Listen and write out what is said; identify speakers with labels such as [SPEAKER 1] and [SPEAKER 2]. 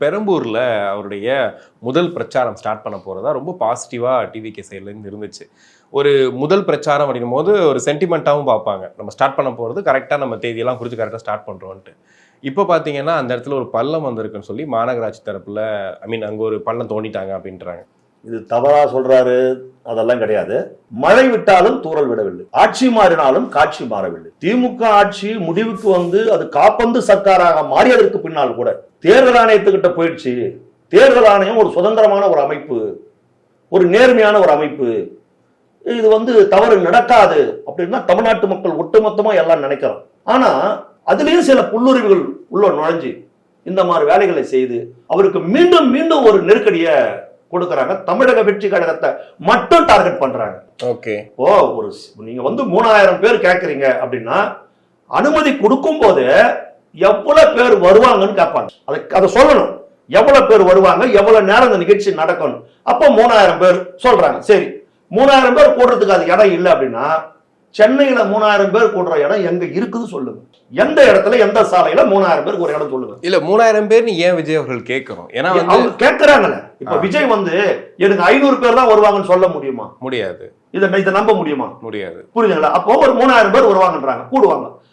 [SPEAKER 1] பெரம்பூர்ல அவருடைய முதல் பிரச்சாரம் ஸ்டார்ட் பண்ண போறதா ரொம்ப பாசிட்டிவா டிவிகே சைட்ல இருந்து இருந்துச்சு. ஒரு முதல் பிரச்சாரம் அப்படின்னும் போது ஒரு சென்டிமெண்ட்டாகவும் பார்ப்பாங்க. நம்ம ஸ்டார்ட் பண்ண போகிறது கரெக்டாக நம்ம தேதியெல்லாம் குறித்து கரெக்டாக ஸ்டார்ட் பண்ணுறோன்ட்டு. இப்போ பார்த்தீங்கன்னா அந்த இடத்துல ஒரு பள்ளம் வந்திருக்குன்னு சொல்லி மாநகராட்சி தரப்பில் அங்கே ஒரு பள்ளம் தோண்டிட்டாங்க அப்படின்றாங்க.
[SPEAKER 2] இது தவறா சொல்றாரு, அதெல்லாம் கிடையாது. மழை விட்டாலும் தூறல் விடவில்லை, ஆட்சி மாறினாலும் காட்சி மாறவில்லை. திமுக ஆட்சி முடிவுக்கு வந்து அது காப்பந்து சர்க்காராக மாறியதற்கு பின்னால் கூட தேர்தல் ஆணையத்துக்கிட்ட போயிடுச்சு. தேர்தல் ஆணையம் ஒரு சுதந்திரமான ஒரு அமைப்பு, ஒரு நேர்மையான ஒரு அமைப்பு, இது வந்து தவறு நடக்காது அப்படின்னா தமிழ்நாட்டு மக்கள் ஒட்டுமொத்தமா எல்லாம் நினைக்கிறோம். ஆனா அதுலயும் சில புல்லுரிவுகள் உள்ள நுழைஞ்சு இந்த மாதிரி வேலைகளை செய்து அவருக்கு மீண்டும் மீண்டும் ஒரு நெருக்கடியை கொடுக்கறாங்க. தமிழக வெற்றி கழகத்தை மட்டும் டார்கெட் பண்றாங்க.
[SPEAKER 1] ஓகே,
[SPEAKER 2] ஓ ஒரு நீங்க வந்து 3000 பேர் கேட்கறீங்க அப்படின்னா அனுமதி கொடுக்கும் போது எவ்வளவு பேர் வருவாங்கன்னு கேட்பாங்க. அதை சொல்லணும், எவ்வளவு பேர் வருவாங்க, எவ்வளவு நேரம் இந்த நிகழ்ச்சி நடக்கணும். அப்போ 3000 பேர் சொல்றாங்க. சரி, 3000 பேர் கூடுறதுக்கு அது இடம் இல்லை அப்படின்னா சென்னையில 3000 பேர் கூடுற இடம் எங்க இருக்குது சொல்லுங்க. எந்த இடத்துல எந்த சாலையில 3000 பேருக்கு ஒரு இடம் சொல்லுங்க.
[SPEAKER 1] இல்ல 3000 பேர்னு ஏன் விஜய் அவர்கள் கேட்கிறோம்? ஏன்னா
[SPEAKER 2] அவங்க கேட்கறாங்கல்ல. இப்ப விஜய் வந்து எனக்கு 500 பேர் தான் வருவாங்கன்னு சொல்ல முடியுமா?
[SPEAKER 1] முடியாது.
[SPEAKER 2] இதை நம்ப முடியுமா?
[SPEAKER 1] முடியாது.
[SPEAKER 2] புரியுதுங்களா? அப்போ ஒரு 3000 பேர் வருவாங்கன்றாங்க, கூடுவாங்க.